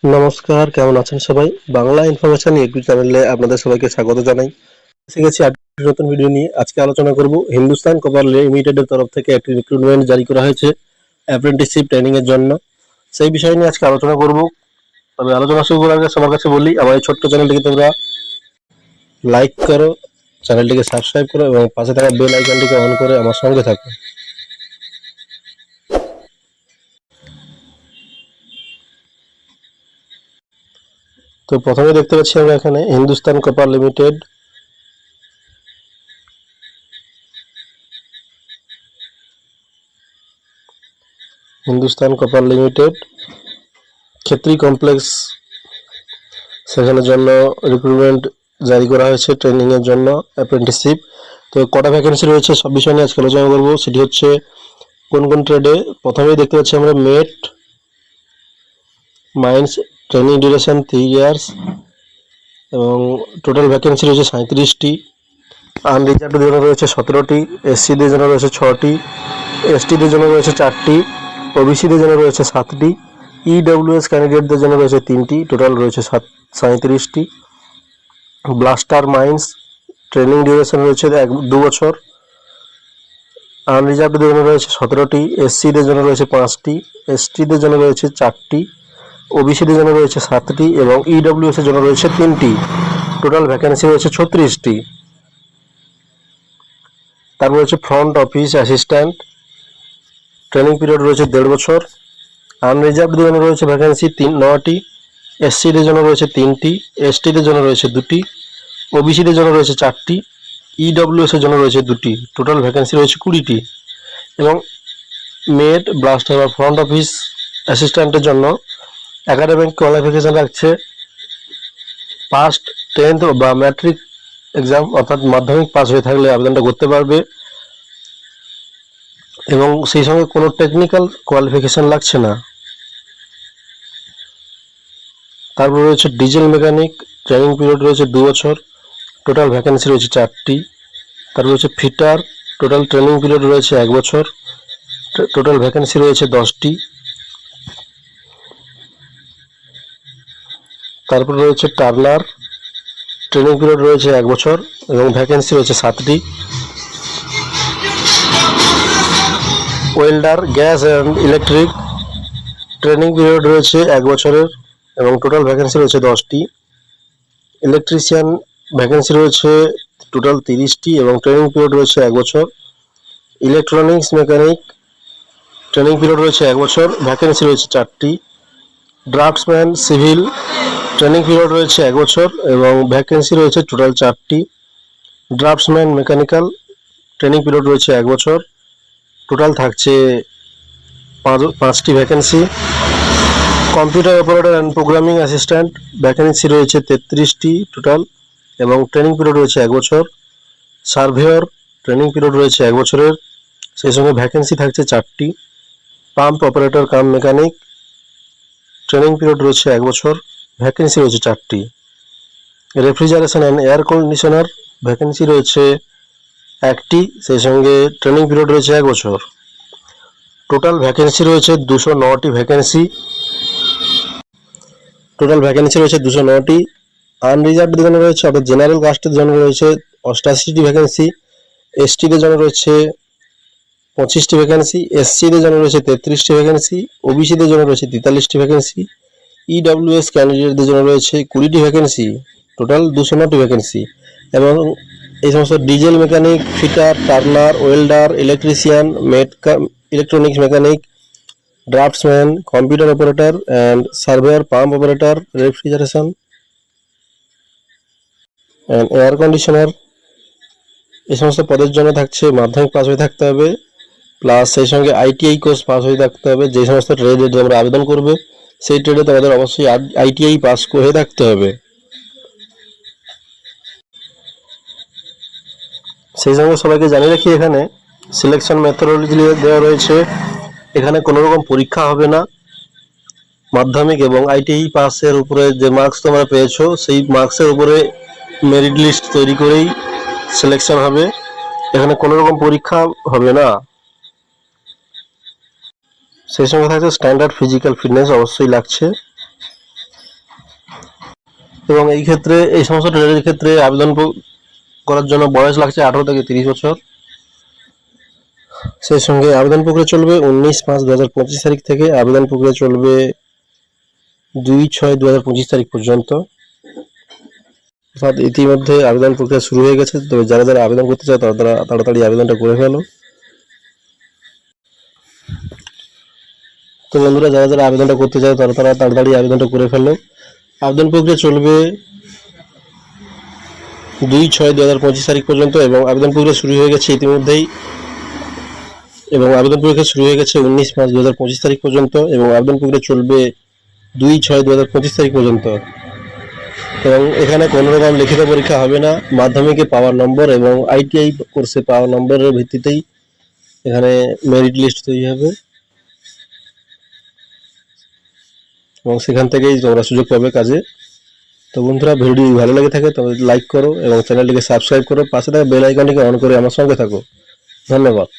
নমস্কার, কেমন আছেন সবাই? বাংলা ইনফরমেশন ইউটিউব চ্যানেলে আপনাদের সবাইকে স্বাগত জানাই। এসে গেছি আরেকটি নতুন ভিডিও নিয়ে। আজকে আলোচনা করব হিন্দুস্তান কপার লিমিটেডের তরফ থেকে একটি রিক্রুটমেন্ট জারি করা হয়েছে অ্যাপ্রেন্টিসশিপ ট্রেনিং এর জন্য। সেই বিষয় নিয়ে আজকে আলোচনা করব। তবে আলোচনা শুরু করার আগে সবার কাছে বলি, আমার এই ছোট্ট চ্যানেলটিকে তোমরা লাইক করো, চ্যানেলটিকে সাবস্ক্রাইব করো এবং পাশে থাকা বেল আইকনটিকে অন করে আমার সঙ্গে থাকো। তো প্রথমে দেখতে পাচ্ছি আমরা এখানে Hindustan Copper Limited. Hindustan Copper Limited Khetri complex সেখানের জন্য রিক্রুটমেন্ট জারি করা হয়েছে ট্রেনিং এর জন্য অ্যাপ্রেন্টিসশিপ। তো কটা ভ্যাকেন্সি রয়েছে সব বিষয় নিয়ে আজকে আলোচনা করবো। সেটি হচ্ছে কোন কোন ট্রেডে। প্রথমেই দেখতে পাচ্ছি আমরা মেট মাইন্স, ট্রেনিং ডিউরেশন 3 ইয়ার্স এবং টোটাল ভ্যাকেন্সি রয়েছে 37টি। আনরিজার্ভড জন্য রয়েছে 17টি, এসসিদের জন্য রয়েছে 6টি, এসটিদের জন্য রয়েছে 4টি, ওবিসিদের জন্য রয়েছে 7টি, ইডব্লিউএস ক্যান্ডিডেটদের জন্য রয়েছে 3টি, টোটাল রয়েছে 37টি। ব্লাস্টার মাইন্স, ট্রেনিং ডিউরেশন রয়েছে 2 বছর, আনরিজার্ভদের জন্য রয়েছে 17টি, এসসিদের জন্য রয়েছে 5টি, এসটিদের জন্য রয়েছে 4টি, ওবিসিদের জন্য রয়েছে 7টি এবং ইডব্লিউএস এর জন্য রয়েছে 3টি। টোটাল ভ্যাকেন্সি রয়েছে 36টি। তারপর রয়েছে front office assistant, training period রয়েছে 1.5 বছর, আনরিজার্ভদের জন্য রয়েছে ভ্যাকেন্সি 9টি, এসসিদের জন্য রয়েছে 3টি, এসটিদের জন্য রয়েছে 2টি, ওবিসিদের জন্য রয়েছে 4টি, ইডব্লিউএস এর জন্য রয়েছে 2টি। টোটাল ভ্যাকেন্সি রয়েছে 20টি। এবং মেড ব্লাস্টার বা ফ্রন্ট অফিস অ্যাসিস্ট্যান্টের জন্য একাডেমিক কোয়ালিফিকেশন রাখছে ফার্স্ট 10th বা ম্যাট্রিক এক্সাম, অর্থাৎ মাধ্যমিক পাস হয়ে থাকলে আবেদনটা করতে পারবে এবং সেই সঙ্গে কোনো টেকনিক্যাল কোয়ালিফিকেশন লাগছে না। তারপর রয়েছে ডিজেল মেকানিক, ট্রেনিং পিরিয়ড রয়েছে 2 বছর, টোটাল ভ্যাকেন্সি রয়েছে 4টি। তারপর রয়েছে ফিটার, টোটাল ট্রেনিং পিরিয়ড রয়েছে 1 বছর, টোটাল ভ্যাকেন্সি রয়েছে 10টি। তারপর রয়েছে টার্নার, ট্রেনিং পিরিয়ড রয়েছে 1 বছর এবং ভ্যাকেন্সি রয়েছে 7টি। Welder, gas and electric, training period রয়েছে 1 বছরের এবং টোটাল ভ্যাকেন্সি রয়েছে 10টি। ইলেকট্রিশিয়ান, ভ্যাকেন্সি রয়েছে টোটাল 30টি এবং ট্রেনিং পিরিয়ড রয়েছে 1 বছর। ইলেকট্রনিক্স মেকানিক, ট্রেনিং পিরিয়ড রয়েছে 1 বছর, ভ্যাকেন্সি রয়েছে 4টি। ড্রাফটসম্যান সিভিল, ট্রেনিং পিরিয়ড রয়েছে 1 বছর এবং ভ্যাকেন্সি রয়েছে টোটাল 4টি। ড্রাফটসম্যান মেকানিক্যাল, ট্রেনিং পিরিয়ড রয়েছে 1 বছর, টোটাল থাকছে 5টি vacancy. Computer operator and programming assistant, vacancy রয়েছে 33টি টোটাল এবং ট্রেনিং পিরিয়ড রয়েছে 1 বছর। সার্ভেয়র, ট্রেনিং পিরিয়ড রয়েছে 1 বছরের, সেই সঙ্গে ভ্যাকেন্সি থাকছে 4টি। পাম্প অপারেটর কাম মেকানিক, ট্রেনিং পিরিয়ড রয়েছে 1 বছর, ভ্যাকেন্সি রয়েছে 4টি। Refrigeration and air conditioner, vacancy রয়েছে 1টি, সেই সঙ্গে ট্রেনিং পিরিয়ড রয়েছে 1 বছর। টোটাল ভ্যাকেন্সি রয়েছে 209টি ভ্যাকেন্সি। টোটাল ভ্যাকেন্সি রয়েছে 209টি। আনরিজার্ভদের জন্য রয়েছে, অর্থাৎ জেনারেল কাস্টের জন্য রয়েছে 88টি ভ্যাকেন্সি, এসটিদের জন্য রয়েছে 25টি ভ্যাকেন্সি, এসসিদের জন্য রয়েছে 33টি ভ্যাকেন্সি, ওবিসিদের জন্য রয়েছে 43টি ভ্যাকেন্সি, ইডব্লিউএস ক্যান্ডিডেটদের জন্য রয়েছে 20টি ভ্যাকেন্সি, টোটাল 209টি ভ্যাকেন্সি। এবং এই সমস্ত diesel mechanic, fitter, turner, welder, electrician, electronics mechanic, draughtsman, computer operator and surveyor, pump operator, refrigeration and air conditioner, এই সমস্ত পদের জন্য থাকছে মাধ্যমিক পাস হয়ে থাকতে হবে, প্লাস সেই সঙ্গে আইটিআই কোর্স পাস হয়ে থাকতে হবে। যে সমস্ত ট্রেডে তোমরা আবেদন করবে সেই ট্রেডে তোমাদের অবশ্যই আইটিআই পাস হয়ে থাকতে হবে। সেই সঙ্গে সবাইকে জানিয়ে রাখি, এখানে সিলেকশন মেথোডোলজি দেওয়া রয়েছে। এখানে কোনো রকম পরীক্ষা হবে না, মাধ্যমিক এবং আইটিআই পাসের উপরে যে মার্কস তোমরা পেয়েছো সেই মার্কসের উপরে মেরিট লিস্ট তৈরি করেই সিলেকশন হবে। এখানে কোনো রকম পরীক্ষা হবে না। সেই সঙ্গে থাকছে স্ট্যান্ডার্ড ফিজিক্যাল ফিটনেস অবশ্যই লাগছে। এবং এই ক্ষেত্রে এই সমস্ত ট্রেডের ক্ষেত্রে আবেদন করার জন্য বয়স লাগছে 18 থেকে 30 বছর। সেই সঙ্গে আবেদন প্রক্রিয়া চলবে 19/5/2025 তারিখ থেকে, আবেদন প্রক্রিয়া চলবে 2/6/2025 তারিখ পর্যন্ত। অর্থাৎ ইতিমধ্যে আবেদন প্রক্রিয়া শুরু হয়ে গেছে, তবে যারা যারা আবেদন করতে চায় তারা তাড়াতাড়ি আবেদনটা করে ফেলো। তো বন্ধুরা, যারা যারা আবেদনটা করতে চায় তারা তাড়াতাড়ি আবেদনটা করে ফেলো। আবেদন প্রক্রিয়া চলবে 2/6/2025 তারিখ পর্যন্ত এবং আবেদন প্রক্রিয়া শুরু হয়ে গেছে ইতিমধ্যেই, এবং আবেদন প্রক্রিয়া শুরু হয়ে গেছে 19/5/2025 তারিখ পর্যন্ত, এবং আবেদন প্রক্রিয়া চলবে 2/6/2025 তারিখ পর্যন্ত। এবং এখানে কোনো রকম লিখিত পরীক্ষা হবে না, মাধ্যমিকে পাওয়ার নম্বর এবং ITI কোর্সে পাওয়ার নম্বরের ভিত্তিতেই এখানে মেরিট লিস্ট তৈরি হবে এবং সেখান থেকেই তোমরা সুযোগ পাবে কাজে। তো বন্ধুরা, ভিডিওটি ভালো লেগে থাকে তবে লাইক করো এবং চ্যানেলটিকে সাবস্ক্রাইব করো, পাশে থাকা বেল আইকনটিকে অন করে আমার সঙ্গে থাকো। ধন্যবাদ।